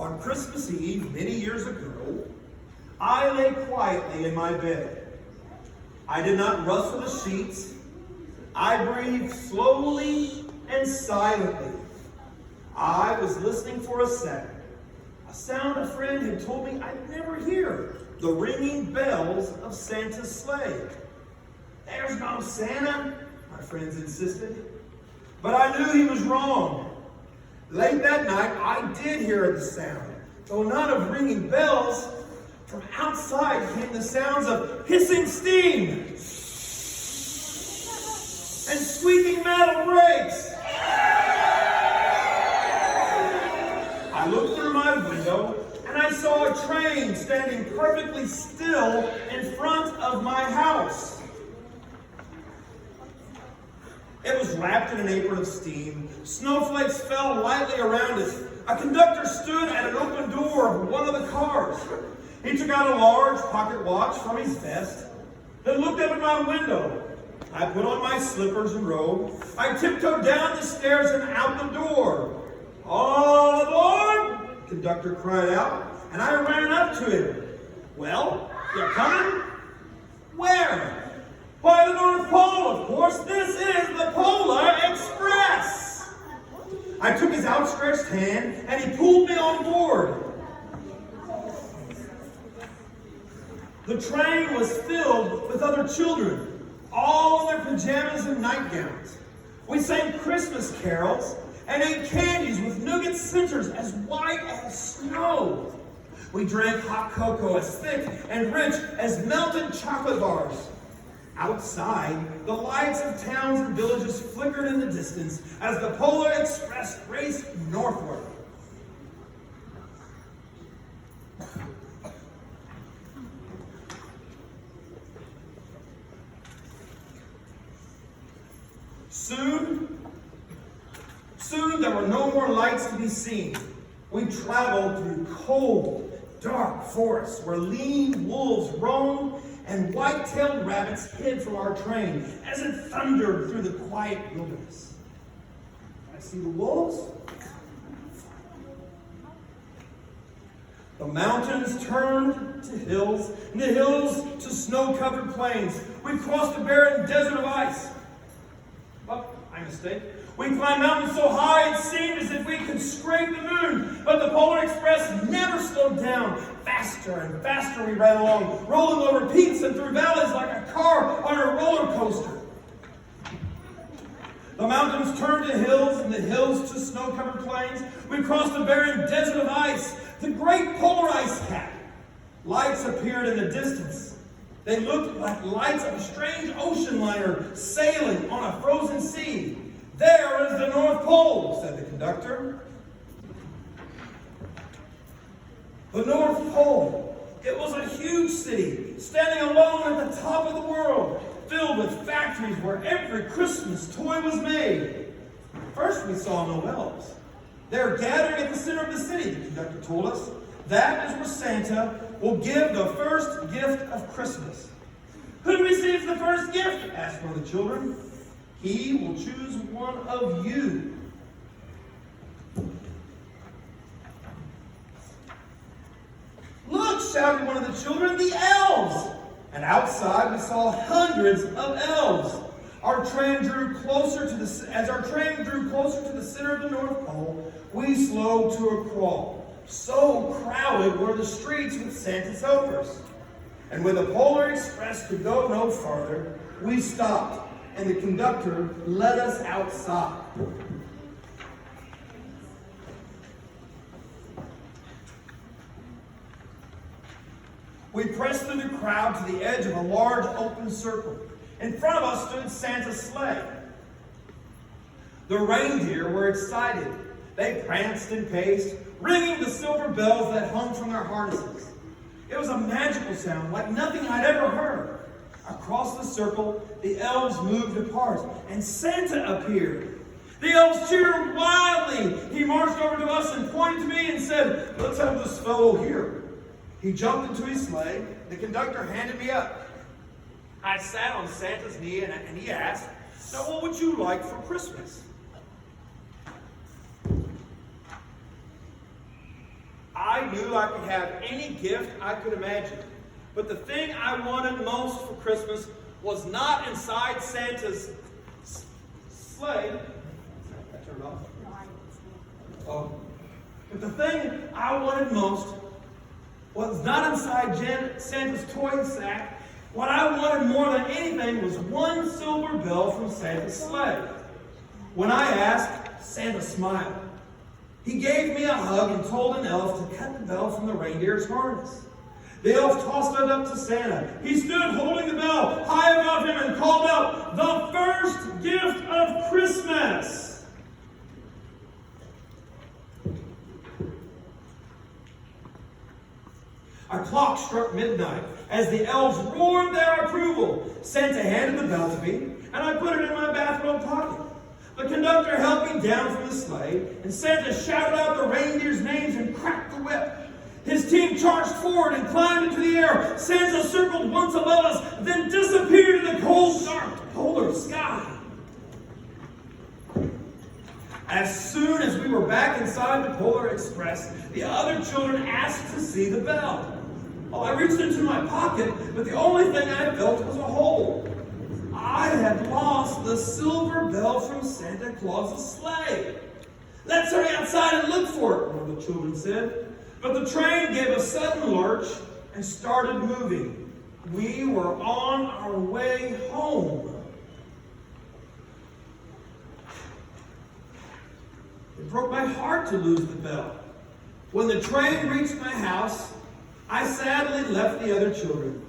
On Christmas Eve, many years ago, I lay quietly in my bed. I did not rustle the sheets. I breathed slowly and silently. I was listening for a sound a friend had told me I'd never hear, the ringing bells of Santa's sleigh. "There's no Santa," my friends insisted. But I knew he was wrong. Late that night, I did hear the sound, though not of ringing bells. From outside came the sounds of hissing steam and squeaking metal brakes. I looked through my window and I saw a train standing perfectly still in front of my house. It was wrapped in an apron of steam. Snowflakes fell lightly around it. A conductor stood at an open door of one of the cars. He took out a large pocket watch from his vest, then looked up at my window. I put on my slippers and robe. I tiptoed down the stairs and out the door. "All aboard!" the conductor cried out, and I ran up to him. "Well, you're coming?" "Where?" "By the North Pole, of course. This is the Polar Express." I took his outstretched hand and he pulled me on board. The train was filled with other children, all in their pajamas and nightgowns. We sang Christmas carols and ate candies with nougat centers as white as snow. We drank hot cocoa as thick and rich as melted chocolate bars. Outside, the lights of towns and villages flickered in the distance as the Polar Express raced northward. Soon there were no more lights to be seen. We traveled through cold, dark forests where lean wolves roamed and white-tailed rabbits hid from our train as it thundered through the quiet wilderness. I see the wolves. The mountains turned to hills, and the hills to snow-covered plains. We crossed a barren desert of ice. Oh, my mistake. We climbed mountains so high it seemed as if we could scrape the moon. But the Polar Express never slowed down. Faster and faster we ran along, rolling over peaks and through valleys like a car on a roller coaster. The mountains turned to hills and the hills to snow-covered plains. We crossed a barren desert of ice, the great polar ice cap. Lights appeared in the distance. They looked like lights of a strange ocean liner sailing on a frozen sea. "There is the North Pole," said the conductor. The North Pole. It was a huge city, standing alone at the top of the world, filled with factories where every Christmas toy was made. First we saw no elves. They're gathering at the center of the city, the conductor told us. That is where Santa will give the first gift of Christmas. "Who receives the first gift?" asked one of the children. "He will choose one of you." "Look," shouted one of the children, "the elves!" And outside we saw hundreds of elves. As our train drew closer to the center of the North Pole, we slowed to a crawl. So crowded were the streets with Santa's helpers. And when the Polar Express could go no farther, we stopped, and the conductor led us outside. We pressed through the crowd to the edge of a large open circle. In front of us stood Santa's sleigh. The reindeer were excited. They pranced and paced, ringing the silver bells that hung from their harnesses. It was a magical sound like nothing I'd ever heard. Across the circle, the elves moved apart, and Santa appeared. The elves cheered wildly. He marched over to us and pointed to me and said, "Let's have this fellow here." He jumped into his sleigh. The conductor handed me up. I sat on Santa's knee and he asked, "Now what would you like for Christmas?" knew I could have any gift I could imagine. But the thing I wanted most for Christmas was not inside Santa's sleigh. I turned off. Oh. But the thing I wanted most was not inside Santa's toy sack. What I wanted more than anything was one silver bell from Santa's sleigh. When I asked, Santa smiled. He gave me a hug and told an elf to cut the bell from the reindeer's harness. The elf tossed it up to Santa. He stood holding the bell high above him and called out, "The first gift of Christmas!" A clock struck midnight. As the elves roared their approval, Santa handed the bell to me, and I put it in my bathrobe pocket. The conductor helped me down from the sleigh, and Santa shouted out the reindeers' names and cracked the whip. His team charged forward and climbed into the air. Santa circled once above us, then disappeared in the cold, dark, polar sky. As soon as we were back inside the Polar Express, the other children asked to see the bell. Well, I reached into my pocket, but the only thing I felt was a hole. I had lost the silver bell from Santa Claus's sleigh. "Let's hurry outside and look for it," one of the children said. But the train gave a sudden lurch and started moving. We were on our way home. It broke my heart to lose the bell. When the train reached my house, I sadly left the other children.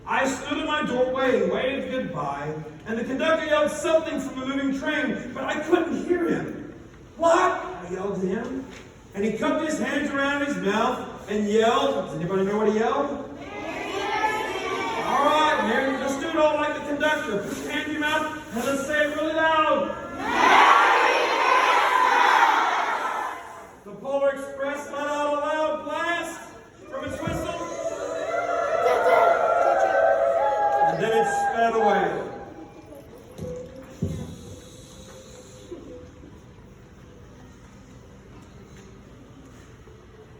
I stood in my doorway and waved goodbye, and the conductor yelled something from the moving train, but I couldn't hear him. "What?" I yelled to him, and he cupped his hands around his mouth and yelled. Does anybody know what he yelled? All right, Mary, let's do it all like the conductor. Put your hand in your mouth and let's say it really loud. The Polar Express let out a loud blast from its whistle, and then it sped away.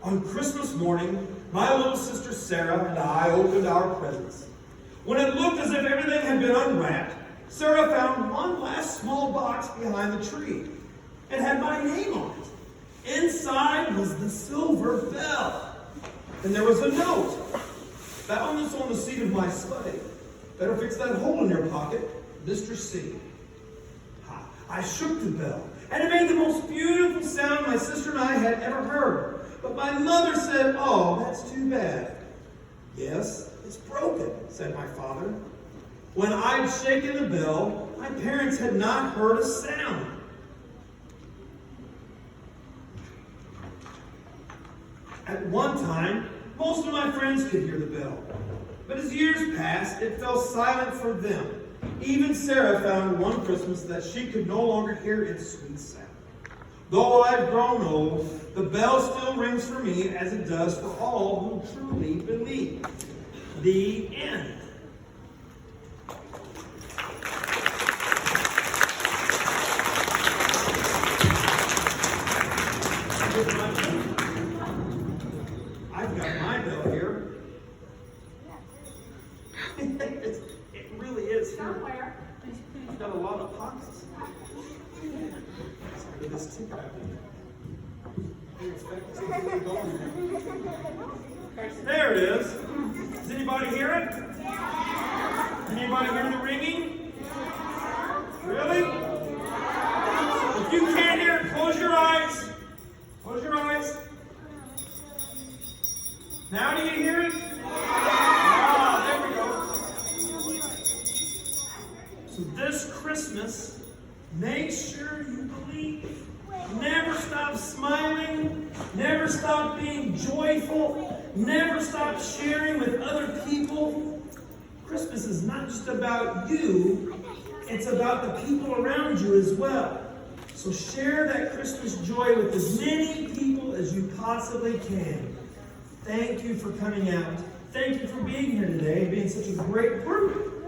On Christmas morning, my little sister Sarah and I opened our presents. When it looked as if everything had been unwrapped, Sarah found one last small box behind the tree. It had my name on it. Inside was the silver bell. And there was a note. Found this on the seat of my sleigh. Better fix that hole in your pocket, Mr. C. I shook the bell, and it made the most beautiful sound my sister and I had ever heard. But my mother said, "Oh, that's too bad." "Yes, it's broken," said my father. When I'd shaken the bell, my parents had not heard a sound. At one time, most of my friends could hear the bell. But as years passed, it fell silent for them. Even Sarah found one Christmas that she could no longer hear its sweet sound. Though I've grown old, the bell still rings for me as it does for all who truly believe. The end. I've got my bell here. It really is here. I've got a lot of pockets. Sorry, this ticker. There it is. Does anybody hear it? Anybody hear the ringing? Really? If you can't hear it, close your eyes. Close your eyes. Now do you hear it? Ah, there we go. So this Christmas, make sure you believe. Never stop smiling. Never stop being joyful. Never stop sharing with other people. Christmas is not just about you. It's about the people around you as well. So share that Christmas joy with as many people as you possibly can. Thank you for coming out. Thank you for being here today and being such a great group.